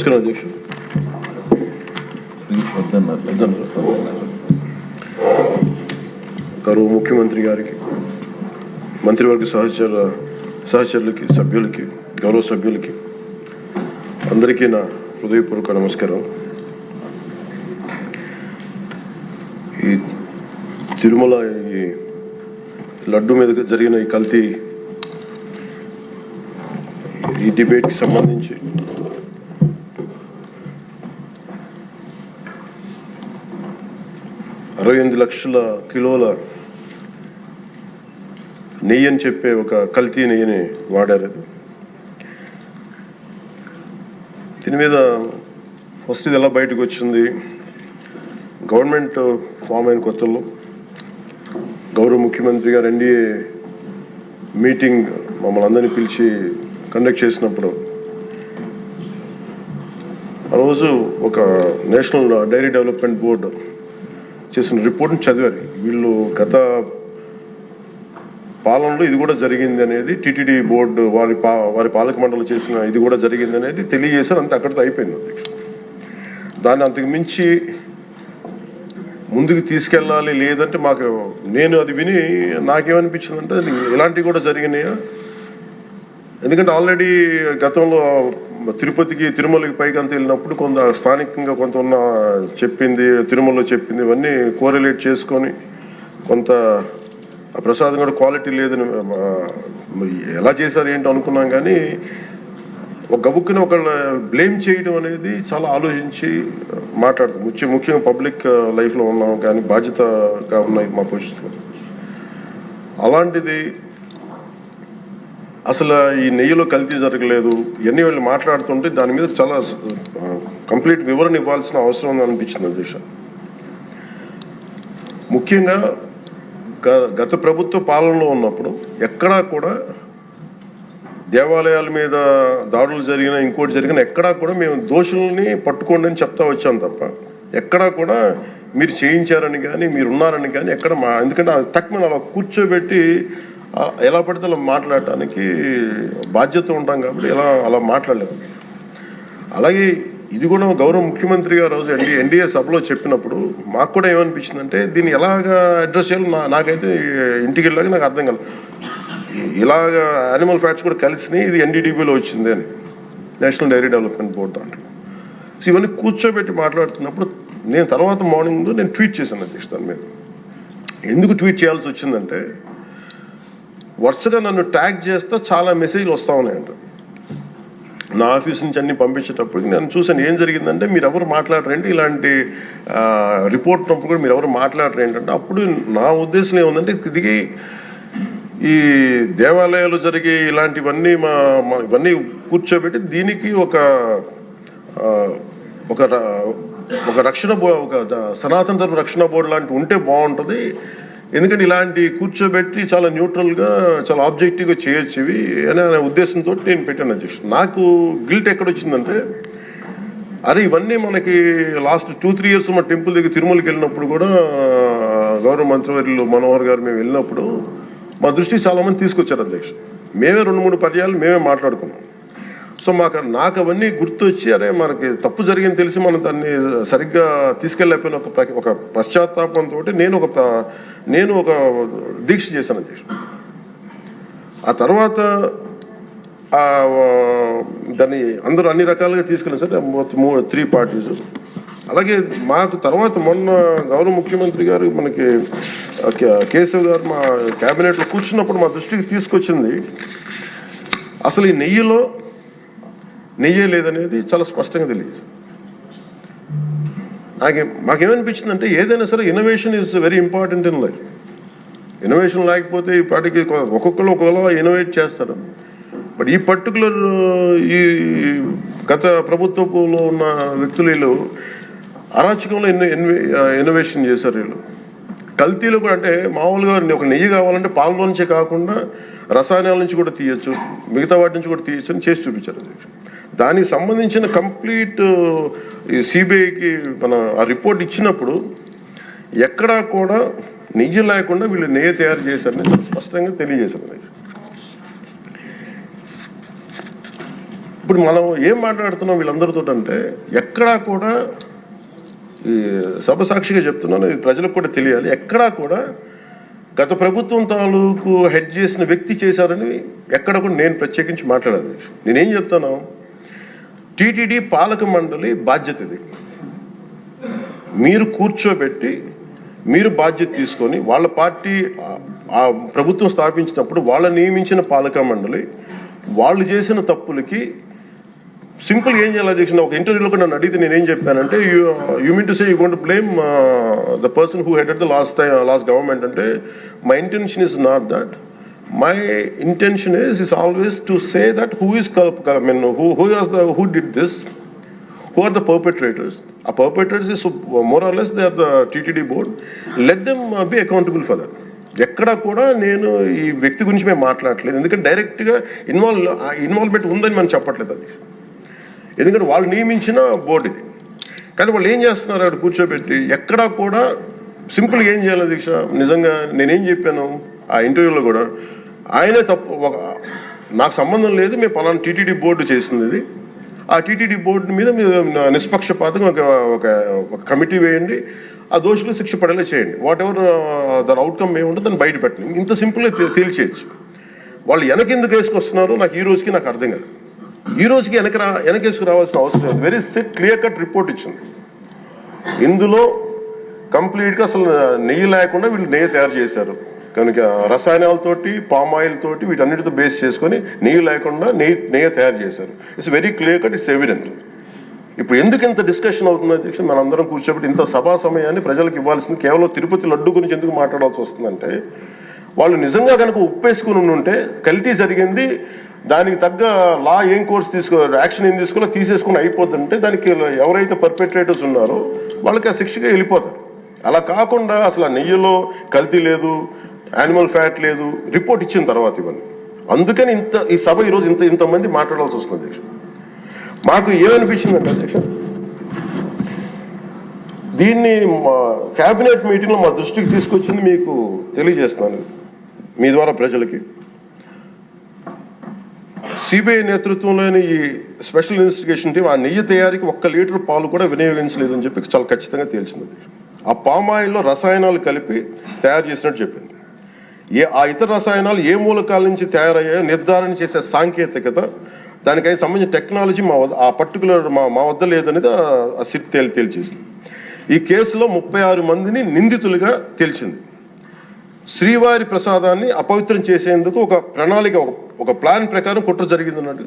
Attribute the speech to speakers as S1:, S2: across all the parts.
S1: నమస్కారం అధ్యక్ష. గౌరవ ముఖ్యమంత్రి గారికి, మంత్రివర్గ సహచరులకి, సభ్యులకి, గౌరవ సభ్యులకి అందరికీ నా హృదయపూర్వక నమస్కారం. ఈ తిరుమల ఈ లడ్డు మీద జరిగిన ఈ కల్తీ ఈ డిబేట్కి సంబంధించి $68 లక్షల కిలోల నెయ్యి అని చెప్పే ఒక కల్తీ నెయ్యిని వాడారు. దీని మీద ఫస్ట్ ఇది ఎలా బయటకు వచ్చింది? గవర్నమెంట్ ఫామ్ అయిన కొత్తలో గౌరవ ముఖ్యమంత్రి గారు ఎన్డీఏ మీటింగ్ మమ్మల్ని అందరినీ పిలిచి కండక్ట్ చేసినప్పుడు ఆ రోజు ఒక నేషనల్ డైరీ డెవలప్మెంట్ బోర్డు చేసిన రిపోర్ట్ని చదివారు. వీళ్ళు గత పాలనలో ఇది కూడా జరిగింది అనేది టీటీడీ బోర్డు వారి పాలక మండలి చేసిన ఇది కూడా జరిగింది అనేది తెలియజేశారు. అంతే, అక్కడితో అయిపోయింది అధ్యక్ష. దాన్ని అంతకు మించి ముందుకు తీసుకెళ్ళాలి. లేదంటే నేను అది విని నాకేమనిపించిందంటే ఇలాంటివి కూడా జరిగినాయా? ఎందుకంటే ఆల్రెడీ గతంలో తిరుపతికి, తిరుమలకి పైకి అంత వెళ్ళినప్పుడు కొంత స్థానికంగా కొంత ఉన్న చెప్పింది, తిరుమలలో చెప్పింది ఇవన్నీ కోరిలేట్ చేసుకొని కొంత ఆ ప్రసాదం కూడా క్వాలిటీ లేదని ఎలా చేశారు ఏంటో అనుకున్నాం. కానీ ఒక గబుక్కుని ఒకళ్ళ బ్లేమ్ చేయడం అనేది చాలా ఆలోచించి మాట్లాడుతాం. ముఖ్యంగా పబ్లిక్ లైఫ్లో ఉన్నాం కానీ బాధ్యతగా ఉన్నాయి మా పొజిషన్. అలాంటిది అసలు ఈ నెయ్యిలో కల్తీ జరగలేదు ఇవన్నీ వాళ్ళు మాట్లాడుతుంటే దాని మీద చాలా కంప్లీట్ వివరణ ఇవ్వాల్సిన అవసరం ఉంది అనిపించింది అధ్యక్ష. ముఖ్యంగా గత ప్రభుత్వ పాలనలో ఉన్నప్పుడు ఎక్కడా కూడా దేవాలయాల మీద దాడులు జరిగినా ఇంకోటి జరిగినా ఎక్కడా కూడా మేము దోషుల్ని పట్టుకోండి అని చెప్తా వచ్చాం తప్ప ఎక్కడా కూడా మీరు చేయించారని కానీ మీరు ఉన్నారని కానీ ఎక్కడ ఎందుకంటే తక్కువ అలా కూర్చోబెట్టి ఎలా పడితే అలా మాట్లాడటానికి బాధ్యత ఉంటాం కాబట్టి అలా మాట్లాడలేము. అలాగే ఇది కూడా గౌరవ ముఖ్యమంత్రి గారు రోజు ఎన్డీఏ సభలో చెప్పినప్పుడు మాకు కూడా ఏమనిపించిందంటే దీన్ని ఎలాగా అడ్రస్ చేయాలో నాకైతే ఇంటికి వెళ్ళాక నాకు అర్థం కాలేదు. ఇలాగ యానిమల్ ఫ్యాట్స్ కూడా కలిసినాయి, ఇది ఎన్డీడీబీలో వచ్చింది అని నేషనల్ డైరీ డెవలప్మెంట్ బోర్డు దాంట్లో. సో ఇవన్నీ కూర్చోబెట్టి మాట్లాడుతున్నప్పుడు నేను తర్వాత మార్నింగ్ నేను ట్వీట్ చేశాను అధ్యక్ష. దాని మీద ఎందుకు ట్వీట్ చేయాల్సి వచ్చిందంటే వరుసగా నన్ను ట్యాగ్ చేస్తే చాలా మెసేజ్లు వస్తూ ఉన్నాయంట. నా ఆఫీస్ నుంచి అన్ని పంపించేటప్పటికి నేను చూసాను ఏం జరిగిందంటే మీరు ఎవరు మాట్లాడరేంటి, ఇలాంటి రిపోర్ట్ ఉన్నప్పుడు కూడా మీరు ఎవరు మాట్లాడరు ఏంటంటే అప్పుడు నా ఉద్దేశం ఏముందంటే ఇది ఈ దేవాలయాలు జరిగే ఇలాంటివన్నీ ఇవన్నీ కూర్చోబెట్టి దీనికి ఒక రక్షణ ఒక సనాతన ధర్మ రక్షణ బోర్డు లాంటి ఉంటే బాగుంటుంది. ఎందుకంటే ఇలాంటి కూర్చోబెట్టి చాలా న్యూట్రల్గా చాలా ఆబ్జెక్టివ్గా చేయొచ్చు ఇవి అనే ఉద్దేశంతో నేను పెట్టాను అధ్యక్ష. నాకు గిల్ట్ ఎక్కడొచ్చిందంటే అరే ఇవన్నీ మనకి లాస్ట్ 2-3 years మా టెంపుల్ దగ్గర తిరుమలకి వెళ్ళినప్పుడు కూడా గౌరవ మంత్రివర్యులు మనోహర్ గారు మేము వెళ్ళినప్పుడు మా దృష్టికి చాలామంది తీసుకొచ్చారు అధ్యక్ష. మేమే 2-3 పర్యాలు మేమే మాట్లాడుకున్నాం. సో నాకు అవన్నీ గుర్తొచ్చి అరే మనకి తప్పు జరిగింది తెలిసి మనం దాన్ని సరిగ్గా తీసుకెళ్ళకపోయిన ఒక పశ్చాత్తాపంతో నేను ఒక దీక్ష చేశాను అధ్యక్ష. ఆ తర్వాత దాన్ని అందరూ అన్ని రకాలుగా తీసుకెళ్ళారు సార్, 3 parties. అలాగే మాకు తర్వాత మొన్న గౌరవ ముఖ్యమంత్రి గారు మనకి కేశవ్ గారు మా క్యాబినెట్లో కూర్చున్నప్పుడు మా దృష్టికి తీసుకొచ్చింది అసలు ఈ నెయ్యే లేదనేది చాలా స్పష్టంగా తెలియదు. మాకేమనిపించిందంటే ఏదైనా సరే innovation is very important in life. Innovation లేకపోతే ఈ పాటికి ఒక్కొక్కరు ఒకవేళ ఇన్నోవేట్ చేస్తారు. బట్ ఈ పర్టికులర్ ఈ గత ప్రభుత్వంలో ఉన్న వ్యక్తులు వీళ్ళు అరాచకంలో ఇన్నోవేషన్ చేశారు. వీళ్ళు కల్తీలు కూడా అంటే మామూలుగా ఒక నెయ్యి కావాలంటే పాలలో నుంచే కాకుండా రసాయనాల నుంచి కూడా తీయచ్చు, మిగతా వాటి నుంచి కూడా తీయచ్చు అని చేసి చూపించారు. దానికి సంబంధించిన కంప్లీట్ సిబిఐకి ఆ రిపోర్ట్ ఇచ్చినప్పుడు ఎక్కడా కూడా నెయ్యి లేకుండా వీళ్ళు నెయ్యి తయారు చేశారని చాలా స్పష్టంగా తెలియజేశారు. ఇప్పుడు మనం ఏం మాట్లాడుతున్నాం వీళ్ళందరితో అంటే ఎక్కడా కూడా ఈ సభ సాక్షిగా చెప్తున్నాను, ఇది ప్రజలకు కూడా తెలియాలి, ఎక్కడా కూడా గత ప్రభుత్వం తాలూకు హెడ్ చేసిన వ్యక్తి చేశారని ఎక్కడ కూడా నేను ప్రత్యేకించి మాట్లాడాలి. నేనేం చెప్తాను, టీటీడీ పాలక మండలి బాధ్యత ఇది. మీరు కూర్చోబెట్టి మీరు బాధ్యత తీసుకొని వాళ్ళ పార్టీ ఆ ప్రభుత్వం స్థాపించినప్పుడు వాళ్ళ నియమించిన పాలక మండలి వాళ్ళు చేసిన తప్పులకి సింపుల్ ఏం చేయాలి అధ్యక్ష, ఒక ఇంటర్వ్యూలో కూడా నన్ను అడిగితే నేనేం చెప్పానంటే, you mean to say you going to blame the person who headed the last government అంటే my intention is not that. My intention is always to say that who did this, who are the perpetrators. A perpetrators is more or less they are the TTD board. Let them be accountable for that. ఎక్కడా కూడా నేను ఈ వ్యక్తి గురించి మేము మాట్లాడలేదు, ఎందుకంటే డైరెక్ట్గా ఇన్వాల్వ్మెంట్ ఉందని మనం చెప్పట్లేదు అది, ఎందుకంటే వాళ్ళు నియమించిన బోర్డు ఇది. కానీ వాళ్ళు ఏం చేస్తున్నారు అక్కడ కూర్చోబెట్టి, ఎక్కడా కూడా సింపుల్గా ఏం చేయాలి దీక్ష, నిజంగా నేనేం చెప్పాను ఆ ఇంటర్వ్యూలో కూడా, ఆయనే తప్పు, నాకు సంబంధం లేదు, మేము పలానా టీటీడీ బోర్డు చేసింది ఇది, ఆ టీటీడీ బోర్డు మీద మీరు నిష్పక్షపాతంగా ఒక కమిటీ వేయండి, ఆ దోషులు శిక్ష పడేలా చేయండి, వాట్ ఎవర్ దాని అవుట్కమ్ ఏముంటుందో దాన్ని బయట పెట్టండి, ఇంత సింపుల్గా తేల్చేయచ్చు. వాళ్ళు వెనకెందుకు వేసుకొస్తున్నారు నాకు ఈ రోజుకి నాకు అర్థం కాదు. ఈ రోజుకి వెనకేసుకు రావాల్సిన అవసరం లేదు. వెరీ క్లియర్ కట్ రిపోర్ట్ ఇచ్చింది. ఇందులో కంప్లీట్గా అసలు నెయ్యి లేకుండా వీళ్ళు నెయ్యి తయారు చేశారు కనుక, రసాయనాలతోటి పామ్ ఆయిల్ తోటి వీటన్నిటితో బేస్ చేసుకొని నెయ్యి లేకుండా నెయ్యి తయారు చేశారు. It's very clear cut, it's evident. ఇప్పుడు ఎందుకు ఇంత డిస్కషన్ అవుతుంది అధ్యక్ష, మనందరం కూర్చోబెట్టి ఇంత సభా సమయాన్ని ప్రజలకు ఇవ్వాల్సింది కేవలం తిరుపతి లడ్డు గురించి ఎందుకు మాట్లాడాల్సి వస్తుందంటే, వాళ్ళు నిజంగా కనుక ఉప్పేసుకుని ఉంటే కల్తీ జరిగింది, దానికి తగ్గ లా ఏం కోర్స్ యాక్షన్ ఏం తీసుకోవాలో తీసేసుకుని అయిపోతుంటే దానికి ఎవరైతే పర్పెట్రేటర్స్ ఉన్నారో వాళ్ళకి ఆ శిక్షగా వెళ్ళిపోతారు. అలా కాకుండా అసలు ఆ నెయ్యిలో కల్తీ లేదు, యానిమల్ ఫ్యాట్ లేదు, రిపోర్ట్ ఇచ్చిన తర్వాత ఇవన్నీ. అందుకని ఈ సభ ఈరోజు ఇంతమంది మాట్లాడాల్సి వస్తుంది అధ్యక్ష. మాకు ఏమనిపించిందంటే అధ్యక్ష, దీన్ని క్యాబినెట్ మీటింగ్లో మా దృష్టికి తీసుకొచ్చింది మీకు తెలియజేస్తున్నాను మీ ద్వారా ప్రజలకి. సిబిఐ నేతృత్వంలోని ఈ స్పెషల్ ఇన్వెస్టిగేషన్ టీం ఆ నెయ్యి తయారీకి 1 లీటర్ పాలు కూడా వినియోగించలేదని చెప్పి చాలా ఖచ్చితంగా తేల్చింది. ఆ పామాయిల్లో రసాయనాలు కలిపి తయారు చేసినట్టు చెప్పింది. ఆ ఇతర రసాయనాలు ఏ మూలకాల నుంచి తయారయ్యాయో నిర్ధారణ చేసే సాంకేతికత, దానికై సంబంధించిన టెక్నాలజీ ఆ పర్టికులర్ మా వద్ద లేదనేది ఆ సిట్ తేల్చేసింది. ఈ కేసులో 36 మందిని నిందితులుగా తేల్చింది. శ్రీవారి ప్రసాదాన్ని అపవిత్రం చేసేందుకు ఒక ప్రణాళిక, ఒక ప్లాన్ ప్రకారం కుట్ర జరిగిందన్నట్టు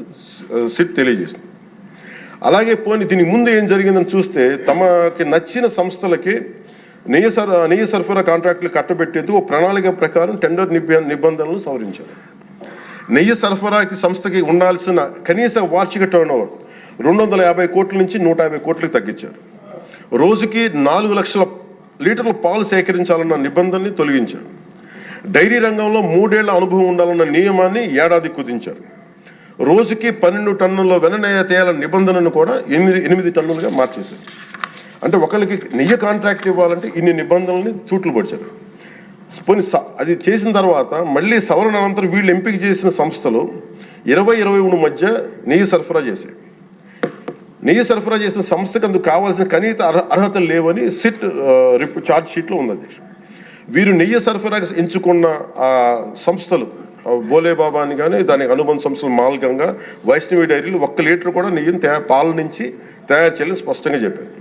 S1: సిట్ తెలియజేసింది. అలాగే పోనీ దీనికి ముందు ఏం జరిగిందని చూస్తే, తమకి నచ్చిన సంస్థలకి నెయ్యి సరఫరా కాంట్రాక్టులు కట్టబెట్టేందుకు ఒక ప్రణాళిక ప్రకారం టెండర్ నిబంధనలను సవరించారు. నెయ్యి సరఫరాకి సంస్థకి ఉండాల్సిన కనీస వార్షిక టర్నోవర్ 250 కోట్ల నుంచి 150 కోట్లకు తగ్గించారు. రోజుకి 4 లక్షల లీటర్ల పాలు సేకరించాలన్న నిబంధనని తొలగించారు. డైరీ రంగంలో 3 ఏళ్ల అనుభవం ఉండాలన్న నియమాన్ని ఏడాది కుదించారు. రోజుకి 12 టన్నుల వెన్నెయ్య తేయాలన్న నిబంధనను కూడా 8 టన్నులుగా మార్చేశారు. అంటే ఒకరికి నెయ్యి కాంట్రాక్ట్ ఇవ్వాలంటే ఇన్ని నిబంధనల్ని తూట్లు పడిచారు. అది చేసిన తర్వాత మళ్ళీ సవరణ అనంతరం వీళ్ళు ఎంపిక చేసిన సంస్థలు 20-23 మధ్య నెయ్యి సరఫరా చేశాయి. నెయ్యి సరఫరా చేసిన సంస్థకు అందుకు కావాల్సిన కనీస అర్హతలు లేవని సిట్ ఛార్జ్ షీట్లో ఉన్నది. వీరు నెయ్యి సరఫరా ఎంచుకున్న ఆ సంస్థలు బోలేబాబా అని కానీ దానికి అనుబంధ సంస్థలు మాల్గంగా, వైష్ణవి డైరీలు 1 లీటర్ కూడా నెయ్యిని పాల నుంచి తయారు చేయాలని స్పష్టంగా చెప్పారు.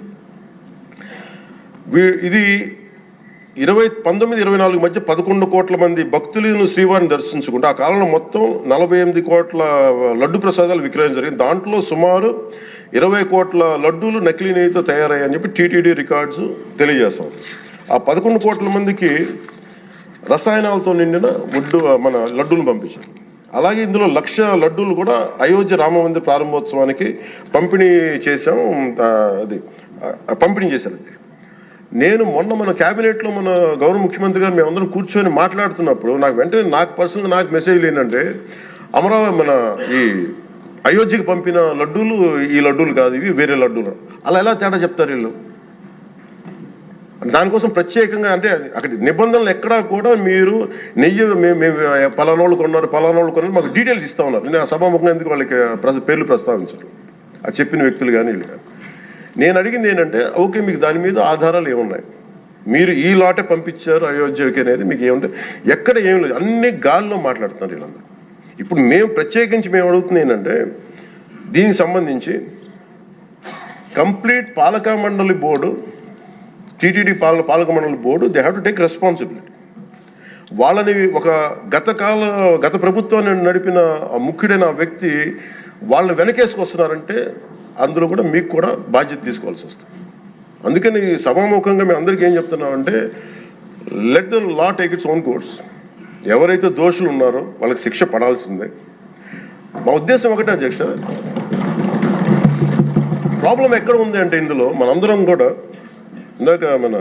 S1: ఇది 1924 మధ్య 11 కోట్ల మంది భక్తులను శ్రీవారిని దర్శించుకుంటే ఆ కాలంలో మొత్తం 48 కోట్ల లడ్డు ప్రసాదాలు విక్రయం జరిగింది. దాంట్లో సుమారు 20 కోట్ల లడ్డూలు నకిలీ నెయ్యితో తయారయ్యాయని చెప్పి టీటీడీ రికార్డ్స్ తెలియజేస్తాం. ఆ 11 కోట్ల మందికి రసాయనాలతో నిండిన మన లడ్డూలు పంపించారు. అలాగే ఇందులో 1,00,000 లడ్డూలు కూడా అయోధ్య రామ మందిర ప్రారంభోత్సవానికి పంపిణీ చేశారు. నేను మొన్న మన క్యాబినెట్లో మన గౌరవ ముఖ్యమంత్రి గారు మేమందరం కూర్చొని మాట్లాడుతున్నప్పుడు నాకు పర్సనల్గా మెసేజ్లు ఏంటంటే, అమరావతి మన ఈ అయోధ్యకి పంపిన లడ్డూలు ఈ లడ్డూలు కాదు, ఇవి వేరే లడ్డూలు. అలా ఎలా తేడా చెప్తారు వీళ్ళు? దానికోసం ప్రత్యేకంగా అంటే అక్కడ నిబంధనలు ఎక్కడా కూడా మీరు నెయ్యి మేము పలానోళ్ళు కొన్నారు మాకు డీటెయిల్స్ ఇస్తా ఉన్నారు. నేను సభాముఖంగా ఎందుకు వాళ్ళకి పేర్లు ప్రస్తావించారు అది చెప్పిన వ్యక్తులు కానీ వీళ్ళు కానీ. నేను అడిగింది ఏంటంటే ఓకే మీకు దాని మీద ఆధారాలు ఏమున్నాయి, మీరు ఈ లాటే పంపించారు అయోధ్యకి అనేది మీకు ఏముంటే ఎక్కడ ఏం లేదు, అన్ని గాల్లో మాట్లాడుతున్నారు వీళ్ళందరూ. ఇప్పుడు మేము ప్రత్యేకించి మేము అడుగుతుంది ఏంటంటే దీనికి సంబంధించి కంప్లీట్ పాలక మండలి బోర్డు, టీటీడీ పాలక మండలి board they have to take responsibility. వాళ్ళని ఒక గత ప్రభుత్వాన్ని నడిపిన ముఖ్యుడైన వ్యక్తి వాళ్ళని వెనకేసుకొస్తున్నారంటే అందులో కూడా మీకు కూడా బాధ్యత తీసుకోవాల్సి వస్తుంది. అందుకని సభాముఖంగా మేము అందరికీ ఏం చెప్తున్నామంటే let the law take its own course. ఎవరైతే దోషులు ఉన్నారో వాళ్ళకి శిక్ష పడాల్సిందే. మా ఉద్దేశం ఒకటే అధ్యక్ష, ప్రాబ్లం ఎక్కడ ఉంది అంటే ఇందులో మనందరం కూడా ఇందాక మన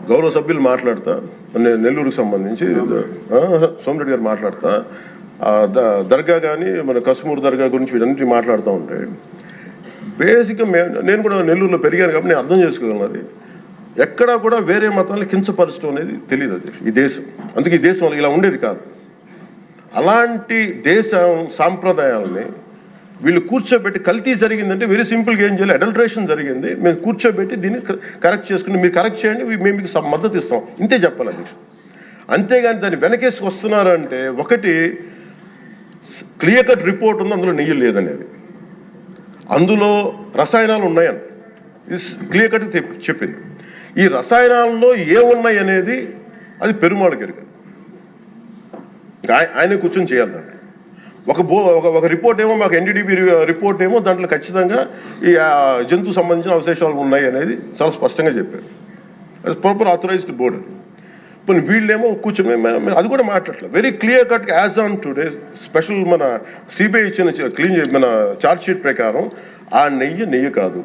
S1: గౌరవ సభ్యులు మాట్లాడతా నెల్లూరుకు సంబంధించి సోమిరెడ్డి గారు మాట్లాడతా దర్గా కానీ మన కశ్మూర్ దర్గా గురించి వీటన్నిటి మాట్లాడుతూ ఉంటే బేసిక్గా నేను కూడా నెల్లూరులో పెరిగాను కాబట్టి నేను అర్థం చేసుకోగలను. అది ఎక్కడా కూడా వేరే మతాలను కించపరచడం అనేది తెలియదు అది ఈ దేశం. అందుకే ఈ దేశం ఇలా ఉండేది కాదు. అలాంటి దేశం సాంప్రదాయాలని వీళ్ళు కూర్చోబెట్టి కల్తీ జరిగిందంటే వెరీ సింపుల్గా ఏం చేయాలి, అడల్ట్రేషన్ జరిగింది, మేము కూర్చోబెట్టి దీన్ని కరెక్ట్ చేసుకుని మీరు కరెక్ట్ చేయండి, మేము మీకు మద్దతు ఇస్తాం, ఇంతే చెప్పాలి అధ్యక్ష. అంతేగాని దాన్ని వెనకేసుకు వస్తున్నారు అంటే ఒకటి క్లియర్ కట్ రిపోర్ట్ ఉంది, అందులో నెయ్యి లేదనేది, అందులో రసాయనాలు ఉన్నాయని క్లియర్ కట్ చెప్పింది. ఈ రసాయనాల్లో ఏమున్నాయి అనేది అది పెరుమాళకి ఎరుగదు, ఆయనే కూర్చొని చేయాలి. ఒక రిపోర్ట్ ఏమో మాకు ఎన్డీడీబీ రిపోర్ట్ ఏమో దాంట్లో ఖచ్చితంగా ఈ జంతు సంబంధించిన అవశేషాలు ఉన్నాయి అనేది చాలా స్పష్టంగా చెప్పారు. అది ప్రాపర్ ఆథరైజ్డ్ బోర్డు. ఇప్పుడు వీళ్ళేమో కూర్చొని అది కూడా మాట్లాడలేదు. Very clear cut as on today special మన సిబిఐ ఇచ్చిన మన ఛార్జ్ షీట్ ప్రకారం ఆ నెయ్యి కాదు,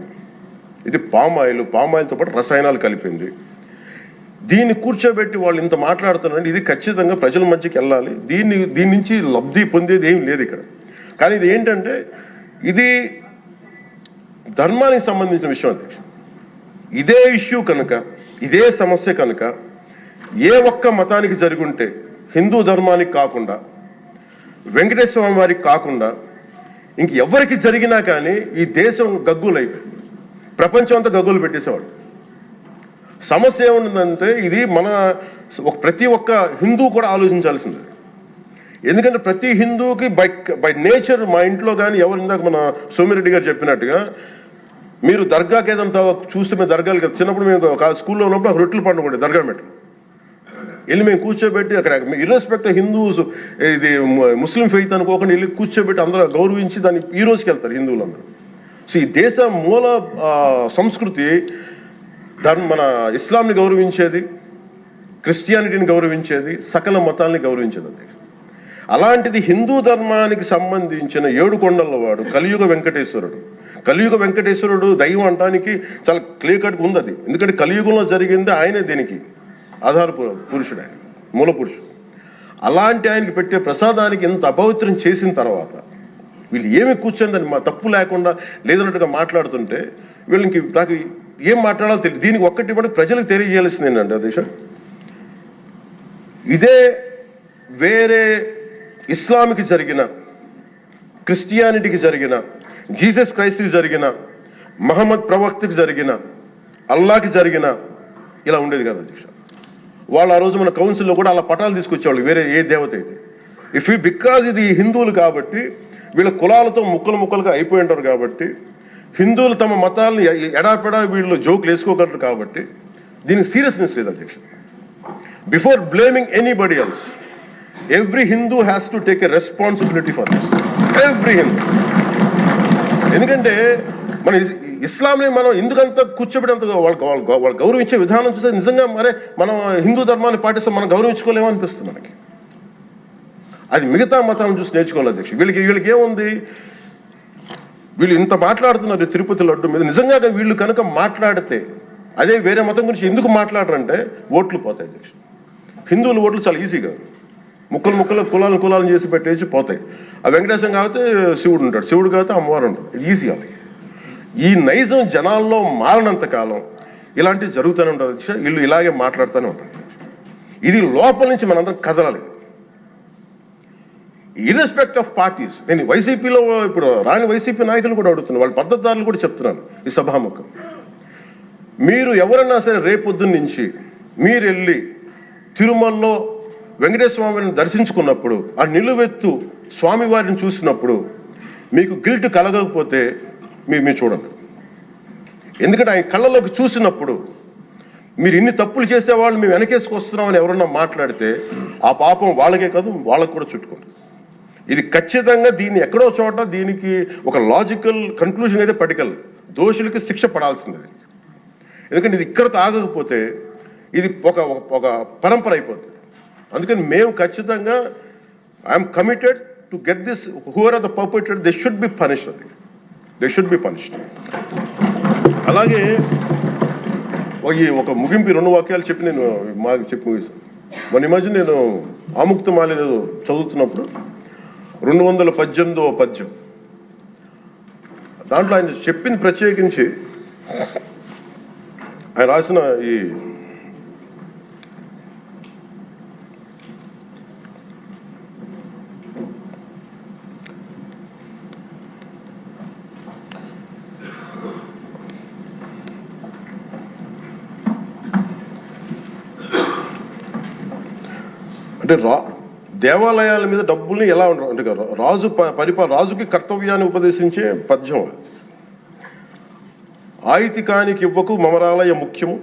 S1: ఇది పామాయిల్తో పాటు రసాయనాలు కలిపింది. దీన్ని కూర్చోబెట్టి వాళ్ళు ఇంత మాట్లాడుతున్నారంటే ఇది ఖచ్చితంగా ప్రజల మధ్యకి వెళ్ళాలి. దీని నుంచి లబ్ధి పొందేది ఏం లేదు ఇక్కడ. కానీ ఇది ఏంటంటే ఇది ధర్మానికి సంబంధించిన విషయం అధ్యక్ష. ఇదే ఇష్యూ కనుక, ఇదే సమస్య కనుక ఏ ఒక్క మతానికి జరుగుంటే హిందూ ధర్మానికి కాకుండా వెంకటేశ్వర స్వామి వారికి కాకుండా ఇంకెవరికి జరిగినా కానీ ఈ దేశం గగ్గులైపోయింది, ప్రపంచం అంతా గగ్గులు పెట్టేసేవాడు. సమస్య ఏముందంటే ఇది మన ప్రతి ఒక్క హిందూ కూడా ఆలోచించాల్సింది. ఎందుకంటే ప్రతి హిందూకి బై నేచర్ మా ఇంట్లో కానీ ఎవరు ఇందాక మన సోమిరెడ్డి గారు చెప్పినట్టుగా మీరు దర్గాకి ఏదంతా చూస్తే మేము దర్గాలు చిన్నప్పుడు మేము స్కూల్లో ఉన్నప్పుడు అక్కడ రొట్టెలు పండుగ దర్గా మెట్లు వెళ్ళి మేము కూర్చోబెట్టి అక్కడ ఇర్రెస్పెక్ట్ హిందూస్ ఇది ముస్లిం ఫెయిత్ అనుకోకుండా వెళ్ళి కూర్చోబెట్టి అందరూ గౌరవించి దాన్ని ఈ రోజుకి వెళ్తారు హిందువులందరూ. సో ఈ దేశ మూల సంస్కృతి మన ఇస్లాంని గౌరవించేది, క్రిస్టియానిటీని గౌరవించేది, సకల మతాల్ని గౌరవించేది. అలాంటిది హిందూ ధర్మానికి సంబంధించిన 7 కొండల వాడు కలియుగ వెంకటేశ్వరుడు దైవం అంటానికి చాలా క్లియర్ కట్ ఉంది అది. ఎందుకంటే కలియుగంలో జరిగింది ఆయనే, దీనికి ఆధార పురుషుడు, ఆయన మూల పురుషుడు. అలాంటి ఆయనకి పెట్టే ప్రసాదానికి ఇంత అపవిత్రం చేసిన తర్వాత వీళ్ళు ఏమి కూర్చొని దాన్ని మా తప్పు లేకుండా లేదన్నట్టుగా మాట్లాడుతుంటే వీళ్ళకి నాకు ఏం మాట్లాడాలో తెలియదు. దీనికి ఒక్కటి కూడా ప్రజలకు తెలియజేయాల్సింది ఏంటంటే అధ్యక్ష, ఇదే వేరే ఇస్లాంకి జరిగిన, క్రిస్టియానిటీకి జరిగిన, జీసస్ క్రైస్ట్కి జరిగిన, మహమ్మద్ ప్రవక్తకి జరిగిన, అల్లాకి జరిగిన ఇలా ఉండేది కదా అధ్యక్ష. వాళ్ళు ఆ రోజు మన కౌన్సిల్లో కూడా అలా పటాలు తీసుకొచ్చేవాళ్ళు వేరే ఏ దేవత అయితే. బికాజ్ ఇది హిందువులు కాబట్టి వీళ్ళ కులాలతో ముక్కలుగా అయిపోయి ఉంటారు కాబట్టి హిందువులు తమ మతాలను ఎడాపెడా వీళ్ళు జోకులు వేసుకోగలరు కాబట్టి దీనికి సీరియస్నెస్ లేదు అధ్యక్ష. Before blaming anybody else every Hindu has to take a responsibility for this, every Hindu. ఎందుకంటే మన ఇస్లాంని మనం ఎందుకంత కూర్చోబెట్టేంత వాళ్ళు గౌరవించే విధానం చూస్తే నిజంగా మరే మనం హిందూ ధర్మాన్ని పాటిస్తాం, మనం గౌరవించుకోలేమో అనిపిస్తుంది మనకి. అది మిగతా మతాలను చూసి నేర్చుకోవాలి అధ్యక్ష. వీళ్ళకి ఏముంది, వీళ్ళు ఇంత మాట్లాడుతున్నారు తిరుపతి లడ్డు మీద. నిజంగా వీళ్ళు కనుక మాట్లాడితే అదే వేరే మతం గురించి ఎందుకు మాట్లాడరంటే ఓట్లు పోతాయి అధ్యక్ష. హిందువుల ఓట్లు చాలా ఈజీగా ముక్కలు కులాలను చేసి పెట్టేసి పోతాయి. ఆ వెంకటేశ్వరం కాబట్టి శివుడు ఉంటాడు, శివుడు కాబట్టి అమ్మవారు ఉంటాడు, ఈజీ వాళ్ళకి. ఈ నైజం జనాల్లో మారినంత కాలం ఇలాంటివి జరుగుతూనే ఉంటుంది అధ్యక్ష. వీళ్ళు ఇలాగే మాట్లాడుతూనే ఉంటారు. ఇది లోపల నుంచి మనందరం కదలాలి. ఇర్రెస్పెక్ట్ ఆఫ్ పార్టీస్. నేను వైసీపీలో ఇప్పుడు రాని వైసీపీ నాయకులు కూడా అడుగుతున్నాను, వాళ్ళ పద్ధతిదారులు కూడా చెప్తున్నాను ఈ సభాముఖం. మీరు ఎవరన్నా సరే రేపొద్దున నుంచి మీరు వెళ్ళి తిరుమలలో వెంకటేశ్వర స్వామిని దర్శించుకున్నప్పుడు, ఆ నిలువెత్తు స్వామివారిని చూసినప్పుడు మీకు గిల్ట్ కలగకపోతే మీరు చూడండి. ఎందుకంటే ఆయన కళ్ళలోకి చూసినప్పుడు మీరు ఇన్ని తప్పులు చేసేవాళ్ళు మేము వెనకేసుకొస్తున్నామని ఎవరన్నా మాట్లాడితే ఆ పాపం వాళ్ళకే కాదు, వాళ్ళకు కూడా చుట్టుకుంటుంది. ఇది ఖచ్చితంగా దీన్ని ఎక్కడో చోట దీనికి ఒక లాజికల్ కన్క్లూజన్ అయితే పట్టుకెళ్ళదు. దోషులకి శిక్ష పడాల్సింది. ఎందుకంటే ఇది ఇక్కడతో ఆగకపోతే ఇది ఒక పరంపర అయిపోతుంది. అందుకని మేము ఖచ్చితంగా I'm committed to get this. Who are the perpetrator, they should be punished. They should be punished. అలాగే ఒక ముగింపు 2 వాక్యాలు చెప్పి నేను మాకు చెప్పి ముగిస్తాను. మన మధ్య నేను ఆముక్తమాల్య చదువుతున్నప్పుడు 218వ పద్యం, దాంట్లో ఆయన చెప్పింది ప్రత్యేకించి ఆయన రాసిన ఈ అంటే దేవాలయాల మీద డబ్బుల్ని ఎలా ఉంటారు అంటే రాజుకి కర్తవ్యాన్ని ఉపదేశించే పద్యం. ఆయితికానికి ఇవ్వకు మమరాలయ ముఖ్యము,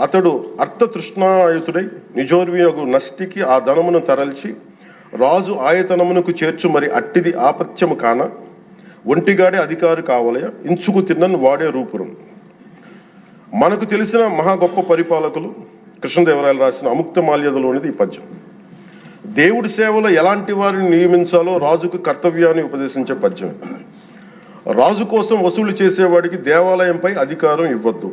S1: అతడు అర్థతృష్ణాయుతుడై నిజోర్వియగు నష్టికి ఆ ధనమును తరల్చి రాజు ఆయతనమునకు చేర్చు మరి అట్టిది ఆపత్యము కాన ఒంటిగాడే అధికారి కావలయ ఇంచుకు తిన్నను వాడే రూపురం. మనకు తెలిసిన మహా గొప్ప పరిపాలకులు కృష్ణదేవరాయలు రాసిన అముక్తమాల్యదలోనిది ఈ పద్యం. దేవుడి సేవలో ఎలాంటి వారిని నియమించాలో రాజుకు కర్తవ్యాన్ని ఉపదేశించే పద్యం. రాజు కోసం వసూలు చేసేవాడికి దేవాలయంపై అధికారం ఇవ్వద్దు.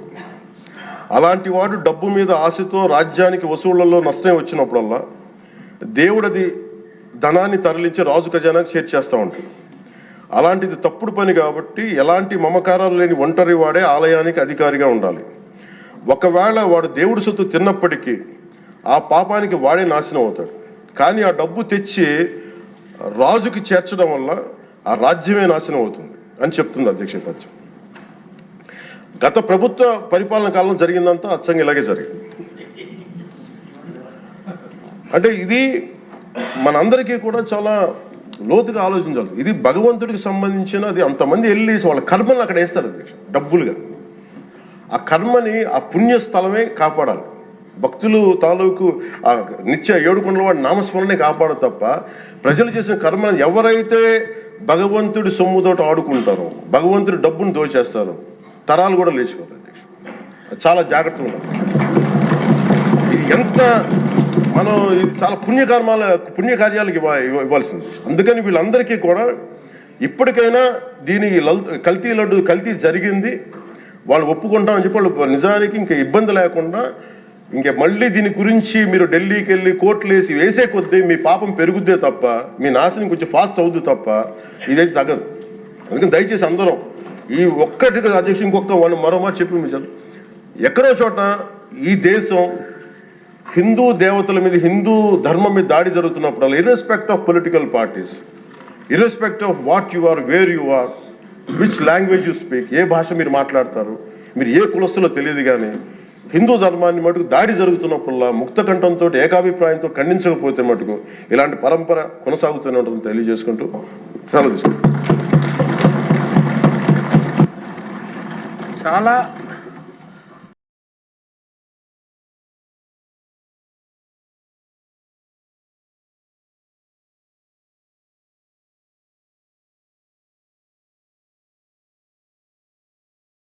S1: అలాంటి వాడు డబ్బు మీద ఆశతో రాజ్యానికి వసూళ్లలో నష్టం వచ్చినప్పుడల్లా దేవుడది ధనాన్ని తరలించి రాజు ఖజానాకు చేర్చేస్తూ ఉంటాడు. అలాంటిది తప్పుడు పని కాబట్టి ఎలాంటి మమకారాలు లేని ఒంటరి వాడే ఆలయానికి అధికారిగా ఉండాలి. ఒకవేళ వాడు దేవుడి సొత్తు తిన్నప్పటికీ ఆ పాపానికి వాడే నాశనం అవుతాడు. కానీ ఆ డబ్బు తెచ్చి రాజుకి చేర్చడం వల్ల ఆ రాజ్యమే నాశనం అవుతుంది అని చెప్తుంది అధ్యక్ష పద్యం. గత ప్రభుత్వ పరిపాలన కాలంలో జరిగిందంతా అచ్చంగా ఇలాగే జరిగింది. అంటే ఇది మనందరికీ కూడా చాలా లోతుగా ఆలోచించాలి. ఇది భగవంతుడికి సంబంధించిన అది. అంతమంది వెళ్ళి వాళ్ళ కర్మని అక్కడ వేస్తారు అధ్యక్ష డబ్బులుగా. ఆ కర్మని ఆ పుణ్యస్థలమే కాపాడాలి. భక్తులు తాలూకు ఆ నిత్య 7 కొండల వాడి నామస్మరణే కాపాడు తప్ప ప్రజలు చేసిన కర్మను ఎవరైతే భగవంతుడి సొమ్ముతోటి ఆడుకుంటారో, భగవంతుడి డబ్బును దోచేస్తారో తరాలు కూడా లేచిపోతాయి. చాలా జాగ్రత్తగా ఉండాలి. ఇది ఎంత మనం ఇది చాలా పుణ్యకార్యాలకు ఇవ్వాల్సింది. అందుకని వీళ్ళందరికీ కూడా ఇప్పటికైనా దీని కల్తీ జరిగింది వాళ్ళు ఒప్పుకుంటామని చెప్పి వాళ్ళు నిజానికి ఇంకా ఇబ్బంది లేకుండా ఇంకా మళ్ళీ దీని గురించి మీరు ఢిల్లీకి వెళ్ళి కోర్టులు వేసే కొద్దీ మీ పాపం పెరుగుద్దే తప్ప మీ నాశనం కొంచెం ఫాస్ట్ అవుద్ది తప్ప ఇదైతే తగ్గదు. అందుకని దయచేసి అందరం ఈ ఒక్కటి అధ్యక్షుడు ఇంకొక మరో మాట చెప్పి మీరు ఎక్కడో చోట ఈ దేశం హిందూ దేవతల మీద హిందూ ధర్మం మీద దాడి జరుగుతున్నప్పుడు irrespective of political parties, irrespective of what you are, where you are, which language you speak, ఏ భాష మీరు మాట్లాడతారు, మీరు ఏ కులస్తులో తెలియదు, కానీ హిందూ ధర్మాన్ని మటుకు దాడి జరుగుతున్నప్పుడల్లా ముక్త కంఠంతో ఏకాభిప్రాయంతో ఖండించకపోతే మటుకు ఇలాంటి పరంపర కొనసాగుతూనే ఉంటుందని తెలియజేసుకుంటూ సెలవు తీసుకుంటాం.
S2: చాలా